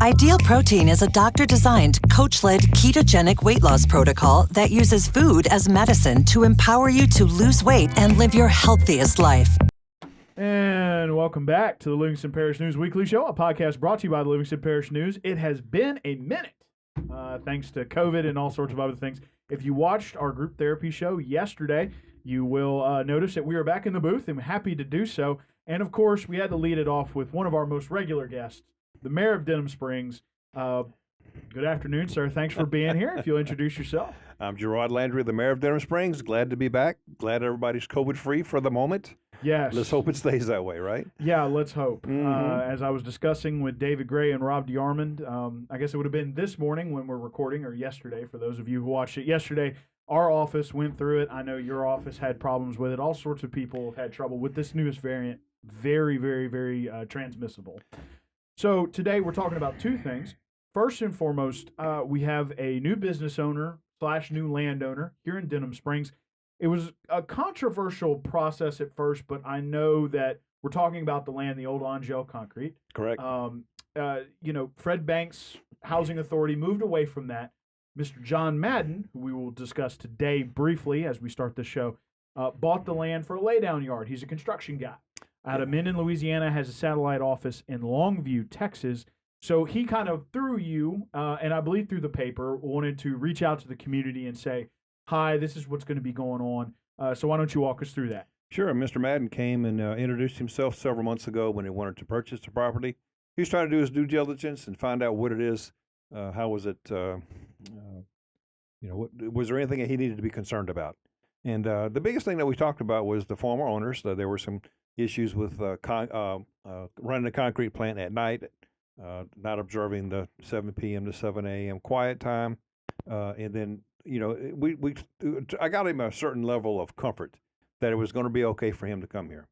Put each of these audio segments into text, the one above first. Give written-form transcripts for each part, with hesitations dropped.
Ideal Protein is a doctor-designed, coach-led ketogenic weight loss protocol that uses food as medicine to empower you to lose weight and live your healthiest life. And welcome back to the Livingston Parish News Weekly Show, a podcast brought to you by the Livingston Parish News. It has been a minute, thanks to COVID and all sorts of other things. If you watched our group therapy show yesterday, you will notice that we are back in the booth, and we're happy to do so. And, of course, we had to lead it off with one of our most regular guests, the mayor of Denham Springs. Good afternoon, sir. Thanks for being here. If you'll introduce yourself. I'm Gerard, Landry, the mayor of Denham Springs. Glad to be back. Glad everybody's COVID-free for the moment. Yes. Let's hope it stays that way, right? Yeah, let's hope. Mm-hmm. As I was discussing with David Gray and Rob DeArmond, I guess it would have been this morning when we're recording, or yesterday, for those of you who watched it yesterday. Our office went through it. I know your office had problems with it. All sorts of people have had trouble with this newest variant. Very, very, very transmissible. So today we're talking about two things. First and foremost, we have a new business owner / new landowner here in Denham Springs. It was a controversial process at first, but I know that we're talking about the land, the old Angel Concrete. Correct. Fred Banks Housing Authority moved away from that. Mr. John Madden, who we will discuss today briefly as we start the show, bought the land for a laydown yard. He's a construction guy. Out of Minden, Louisiana, has a satellite office in Longview, Texas. So he kind of, through you, and I believe through the paper, wanted to reach out to the community and say, hi, this is what's going to be going on. So why don't you walk us through that? Sure. Mr. Madden came and introduced himself several months ago when he wanted to purchase the property. He was trying to do his due diligence and find out what it is. How was it, was there anything that he needed to be concerned about? And the biggest thing that we talked about was the former owners. There were some issues with running a concrete plant at night, not observing the 7 p.m. to 7 a.m. quiet time. And then, I got him a certain level of comfort that it was going to be okay for him to come here.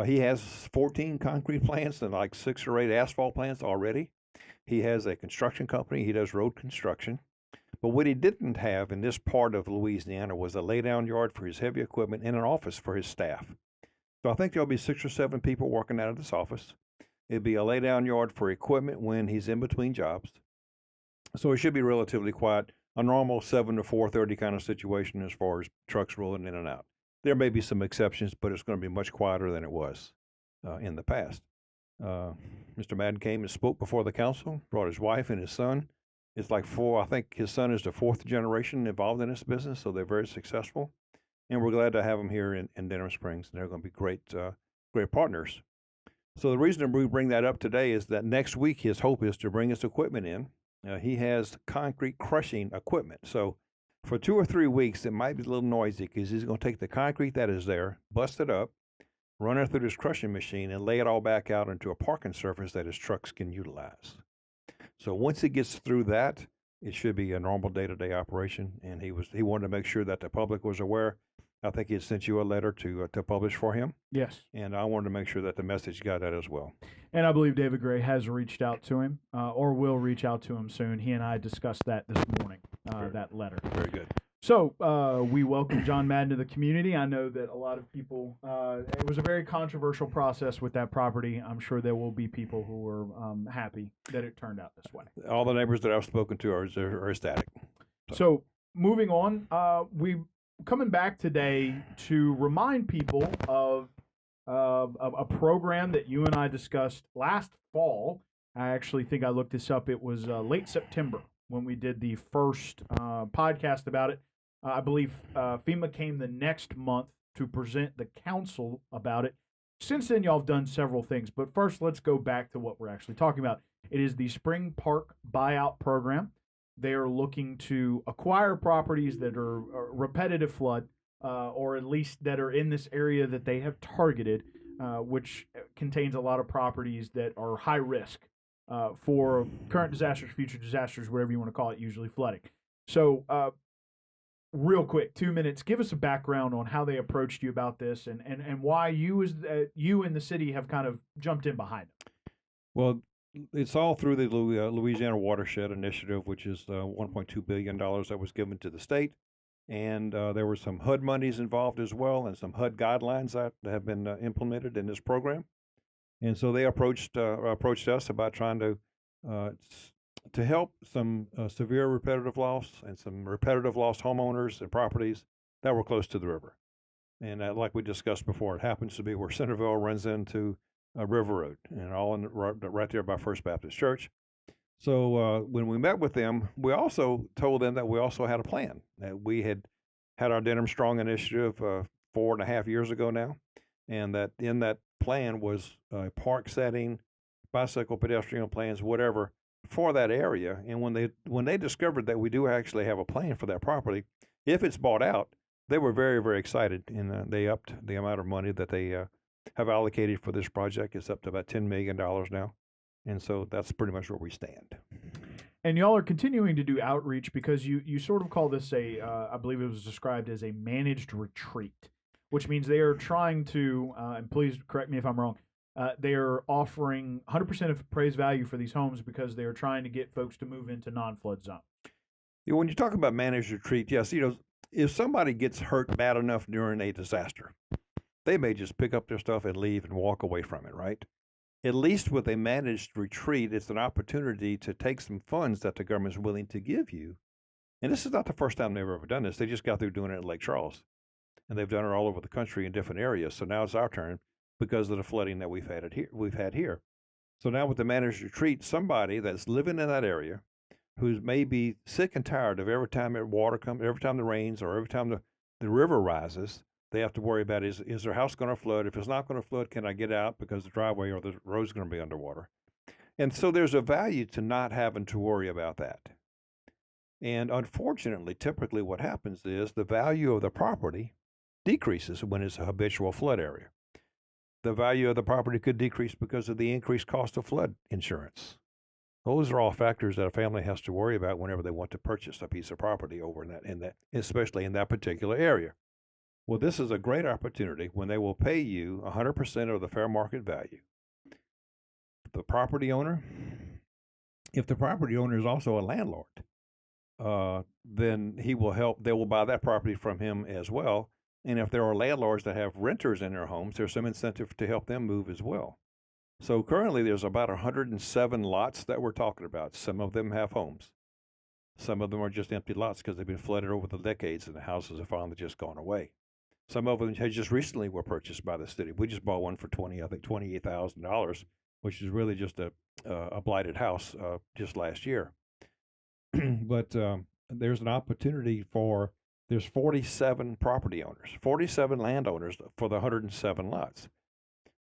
He has 14 concrete plants and like 6 or 8 asphalt plants already. He has a construction company. He does road construction. But what he didn't have in this part of Louisiana was a laydown yard for his heavy equipment and an office for his staff. So I think there'll be 6 or 7 people working out of this office. It'd be a laydown yard for equipment when he's in between jobs. So it should be relatively quiet, a normal 7 to 4:30 kind of situation as far as trucks rolling in and out. There may be some exceptions, but it's going to be much quieter than it was in the past. Mr. Madden came and spoke before the council, brought his wife and his son. It's like 4, I think his son is the 4th generation involved in this business, so they're very successful. And we're glad to have them here in Denham Springs. They're going to be great partners. So the reason we bring that up today is that next week his hope is to bring his equipment in. He has concrete crushing equipment. So for 2 or 3 weeks, it might be a little noisy because he's going to take the concrete that is there, bust it up, run it through this crushing machine, and lay it all back out into a parking surface that his trucks can utilize. So once he gets through that, it should be a normal day-to-day operation. And he wanted to make sure that the public was aware. I think he had sent you a letter to publish for him. Yes. And I wanted to make sure that the message got that as well. And I believe David Gray has reached out to him or will reach out to him soon. He and I discussed that this morning, that letter. Very good. So we welcome John Madden to the community. I know that a lot of people, it was a very controversial process with that property. I'm sure there will be people who were happy that it turned out this way. All the neighbors that I've spoken to are ecstatic. So moving on, we coming back today to remind people of a program that you and I discussed last fall. I actually think I looked this up. It was late September when we did the first podcast about it. I believe FEMA came the next month to present the council about it. Since then, y'all have done several things. But first, let's go back to what we're actually talking about. It is the Spring Park Buyout Program. They are looking to acquire properties that are repetitive flood, or at least that are in this area that they have targeted, which contains a lot of properties that are high risk for current disasters, future disasters, whatever you want to call it, usually flooding. So real quick, 2 minutes, give us a background on how they approached you about this and why you and the city have kind of jumped in behind them. Well, it's all through the Louisiana Watershed Initiative, which is $1.2 billion that was given to the state. And there were some HUD monies involved as well, and some HUD guidelines that have been implemented in this program. And so they approached us about trying to It's to help some severe repetitive loss and some repetitive loss homeowners and properties that were close to the river. And like we discussed before, it happens to be where Centerville runs into River Road, and all in right there by First Baptist Church. So when we met with them, we also told them that we also had a plan. That we had our Denham Strong initiative 4.5 years ago now, and that in that plan was a park setting, bicycle pedestrian plans, whatever, for that area. And when they discovered that we do actually have a plan for that property, if it's bought out, they were very, very excited, and they upped the amount of money that they have allocated for this project. It's up to about $10 million now. And so that's pretty much where we stand. And y'all are continuing to do outreach because you sort of call this I believe it was described as a managed retreat, which means they are trying to, and please correct me if I'm wrong, they are offering 100% of appraised value for these homes because they are trying to get folks to move into non-flood zones. When you talk about managed retreat, yes, if somebody gets hurt bad enough during a disaster, they may just pick up their stuff and leave and walk away from it, right? At least with a managed retreat, it's an opportunity to take some funds that the government is willing to give you. And this is not the first time they've ever done this. They just got through doing it at Lake Charles. And they've done it all over the country in different areas. So now it's our turn because of the flooding that we've had here. So now with the managed retreat, somebody that's living in that area who's maybe sick and tired of every time water comes, every time it rains, or every time the river rises, they have to worry about is their house going to flood? If it's not going to flood, can I get out because the driveway or the road's going to be underwater? And so there's a value to not having to worry about that. And unfortunately, typically what happens is the value of the property decreases when it's a habitual flood area. The value of the property could decrease because of the increased cost of flood insurance. Those are all factors that a family has to worry about whenever they want to purchase a piece of property over in that, especially in that particular area. Well, this is a great opportunity when they will pay you 100% of the fair market value. The property owner, if the property owner is also a landlord, then he will help. They will buy that property from him as well. And if there are landlords that have renters in their homes, there's some incentive to help them move as well. So currently there's about 107 lots that we're talking about. Some of them have homes. Some of them are just empty lots because they've been flooded over the decades and the houses have finally just gone away. Some of them just recently were purchased by the city. We just bought one for $28,000, which is really just a blighted house just last year. But there's an opportunity there's 47 property owners, 47 landowners for the 107 lots.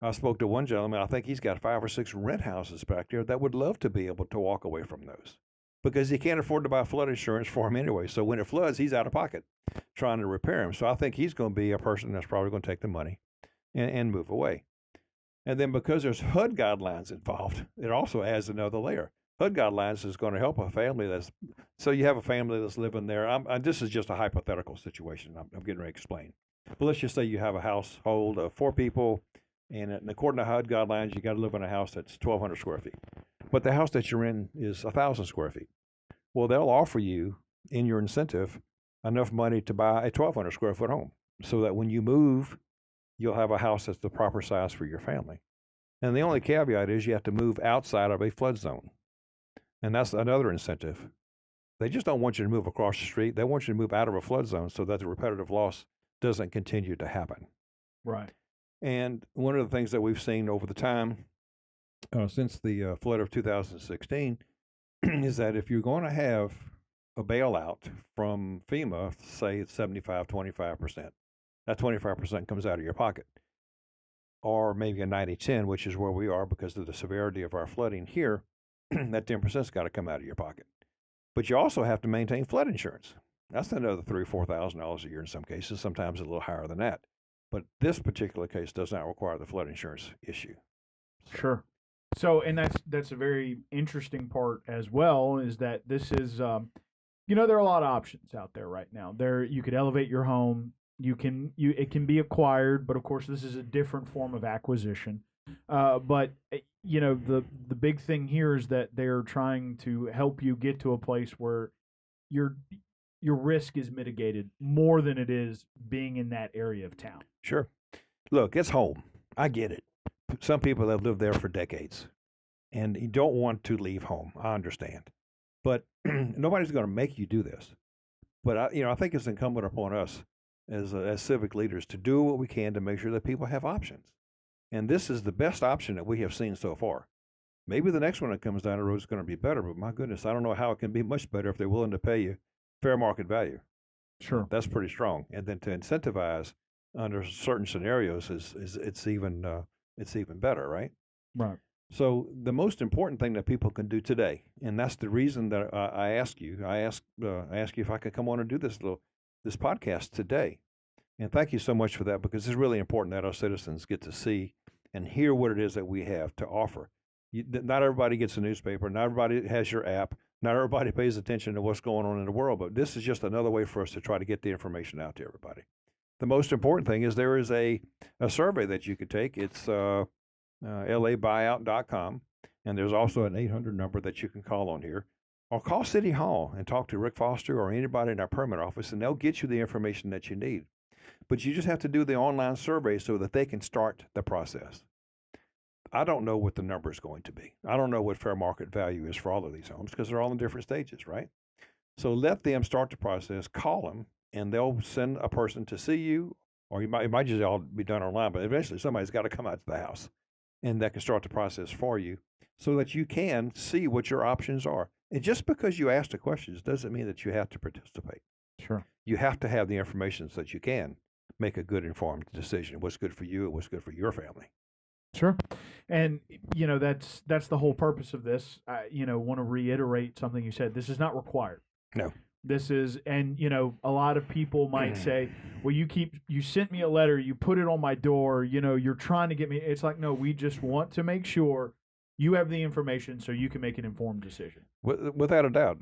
I spoke to one gentleman, I think he's got 5 or 6 rent houses back there that would love to be able to walk away from those because he can't afford to buy flood insurance for them anyway. So when it floods, he's out of pocket trying to repair them. So I think he's going to be a person that's probably going to take the money and move away. And then because there's HUD guidelines involved, it also adds another layer. HUD guidelines is going to help a family so you have a family that's living there. This is just a hypothetical situation I'm getting ready to explain. But let's just say you have a household of 4 people, and according to HUD guidelines, you got to live in a house that's 1,200 square feet. But the house that you're in is 1,000 square feet. Well, they'll offer you, in your incentive, enough money to buy a 1,200 square foot home so that when you move, you'll have a house that's the proper size for your family. And the only caveat is you have to move outside of a flood zone. And that's another incentive. They just don't want you to move across the street. They want you to move out of a flood zone so that the repetitive loss doesn't continue to happen. Right. And one of the things that we've seen over the time since the flood of 2016 is that if you're going to have a bailout from FEMA, say it's 75-25%, that 25% comes out of your pocket. Or maybe a 90-10, which is where we are because of the severity of our flooding here, that 10%'s got to come out of your pocket. But you also have to maintain flood insurance. That's another $3,000 or $4,000 a year in some cases, sometimes a little higher than that. But this particular case does not require the flood insurance issue. Sure. So, and that's a very interesting part as well, is that this is, there are a lot of options out there right now. You could elevate your home. It can be acquired, but of course this is a different form of acquisition. But the big thing here is that they're trying to help you get to a place where your risk is mitigated more than it is being in that area of town. Sure. Look, it's home. I get it. Some people have lived there for decades. and you don't want to leave home. I understand. But nobody's going to make you do this. But I think it's incumbent upon us as civic leaders to do what we can to make sure that people have options. And this is the best option that we have seen so far. Maybe the next one that comes down the road is going to be better, but my goodness, I don't know how it can be much better if they're willing to pay you fair market value. Sure. That's pretty strong. And then to incentivize under certain scenarios it's even better, right? Right. So the most important thing that people can do today, and that's the reason that I ask you if I could come on and do this podcast today. And thank you so much for that, because it's really important that our citizens get to see and hear what it is that we have to offer. Not everybody gets a newspaper. Not everybody has your app. Not everybody pays attention to what's going on in the world. But this is just another way for us to try to get the information out to everybody. The most important thing is there is a survey that you could take. It's labuyout.com. And there's also an 800 number that you can call on here. Or call City Hall and talk to Rick Foster or anybody in our permit office, and they'll get you the information that you need. But you just have to do the online survey so that they can start the process. I don't know what the number is going to be. I don't know what fair market value is for all of these homes, because they're all in different stages, right? So let them start the process, call them, and they'll send a person to see you, or it might just all be done online, but eventually somebody's got to come out to the house, and that can start the process for you so that you can see what your options are. And just because you ask the questions doesn't mean that you have to participate. Sure. You have to have the information so that you can make a good informed decision. What's good for you and what's good for your family. Sure. And, that's the whole purpose of this. I, want to reiterate something you said. This is not required. No. This is, and, a lot of people might say, well, you sent me a letter, you put it on my door, you're trying to get me. It's like, no, we just want to make sure you have the information so you can make an informed decision. Without a doubt.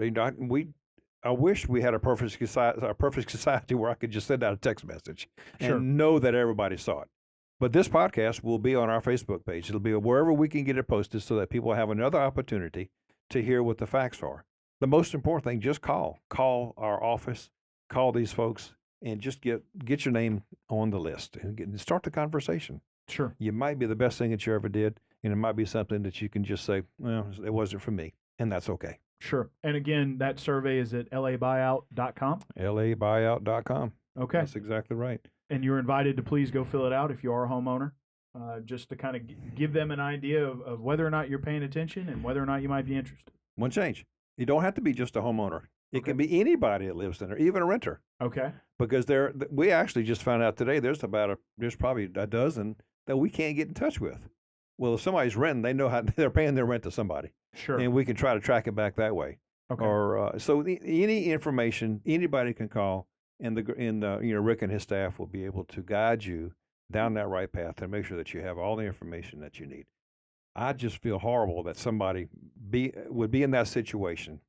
I wish we had a perfect society where I could just send out a text message and know that everybody saw it. But this podcast will be on our Facebook page. It'll be wherever we can get it posted so that people have another opportunity to hear what the facts are. The most important thing, just call our office, call these folks, and just get your name on the list and start the conversation. Sure. You might be the best thing that you ever did, and it might be something that you can just say, well, it wasn't for me, and that's okay. Sure. And again, that survey is at labuyout.com? labuyout.com. Okay. That's exactly right. And you're invited to please go fill it out if you are a homeowner, just to kind of give them an idea of whether or not you're paying attention and whether or not you might be interested. One change. You don't have to be just a homeowner. It can be anybody that lives in there, even a renter. Okay. Because we actually just found out today there's probably a dozen that we can't get in touch with. Well, if somebody's renting, they know how they're paying their rent to somebody. Sure. And we can try to track it back that way. Okay. Or so any information anybody can call, and Rick and his staff will be able to guide you down that right path and make sure that you have all the information that you need. I just feel horrible that somebody would be in that situation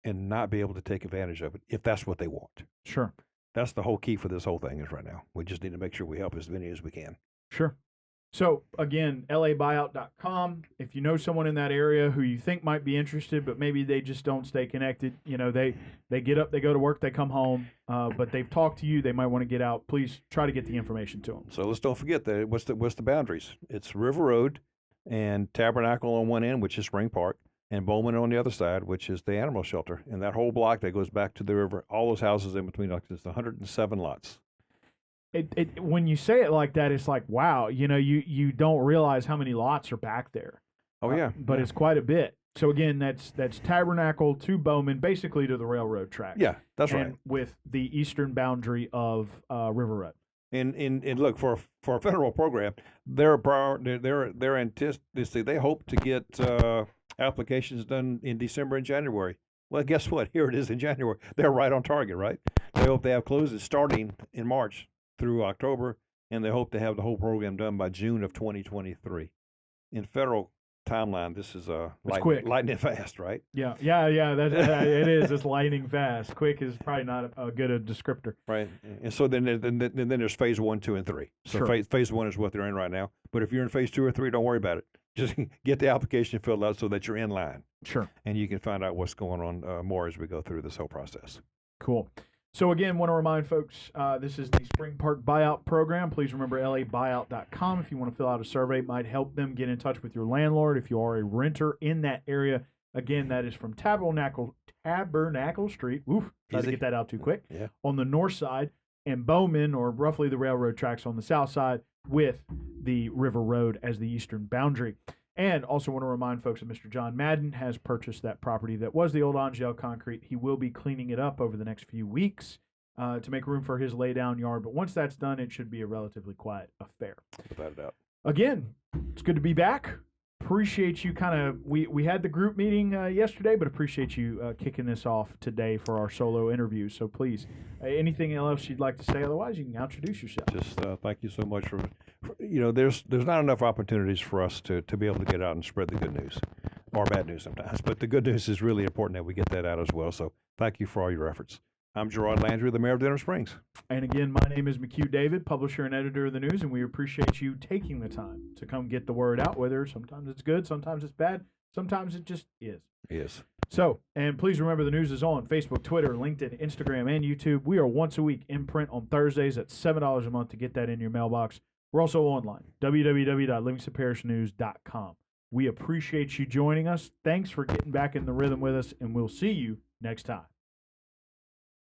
and not be able to take advantage of it if that's what they want. Sure. That's the whole key for this whole thing is right now. We just need to make sure we help as many as we can. Sure. So, again, labuyout.com. If you know someone in that area who you think might be interested, but maybe they just don't stay connected, they get up, they go to work, they come home, but they've talked to you, they might want to get out. Please try to get the information to them. So let's don't forget that what's the boundaries? It's River Road and Tabernacle on one end, which is Spring Park, and Bowman on the other side, which is the animal shelter. And that whole block that goes back to the river, all those houses in between, it's 107 lots. When you say it like that, it's like, wow, you don't realize how many lots are back there. Oh, yeah. But it's quite a bit. So, again, that's Tabernacle to Bowman, basically to the railroad track. Yeah, that's right. With the eastern boundary of River Road. And look, for a federal program, they hope to get applications done in December and January. Well, guess what? Here it is in January. They're right on target, right? They hope they have closes starting in March through October, and they hope to have the whole program done by June of 2023. In federal timeline, this is lightning fast, right? Yeah. It is. It's lightning fast. Quick is probably not a good descriptor. Right. And so then there's phase 1, 2, and 3. So sure. phase 1 is what they're in right now. But if you're in phase 2 or 3, don't worry about it. Just get the application filled out so that you're in line. Sure. And you can find out what's going on more as we go through this whole process. Cool. So again, want to remind folks, this is the Spring Park Buyout Program. Please remember labuyout.com if you want to fill out a survey. It might help them get in touch with your landlord if you are a renter in that area. Again, that is from Tabernacle Street. Oof, tried to get that out too quick. Yeah. On the north side, and Bowman, or roughly the railroad tracks on the south side, with the River Road as the eastern boundary. And also want to remind folks that Mr. John Madden has purchased that property that was the old Angel Concrete. He will be cleaning it up over the next few weeks to make room for his laydown yard. But once that's done, it should be a relatively quiet affair. Without a doubt. Again, it's good to be back. Appreciate you we had the group meeting yesterday, but appreciate you kicking this off today for our solo interview. So please, anything else you'd like to say? Otherwise, you can introduce yourself. Just thank you so much for there's not enough opportunities for us to be able to get out and spread the good news, or bad news sometimes. But the good news is really important that we get that out as well. So thank you for all your efforts. I'm Gerard Landry, the mayor of Denham Springs. And again, my name is McHugh David, publisher and editor of the news, and we appreciate you taking the time to come get the word out, whether sometimes it's good, sometimes it's bad, sometimes it just is. Yes. So, and please remember the news is on Facebook, Twitter, LinkedIn, Instagram, and YouTube. We are once a week in print on Thursdays at $7 a month to get that in your mailbox. We're also online, www.livingstonparishnews.com. We appreciate you joining us. Thanks for getting back in the rhythm with us, and we'll see you next time.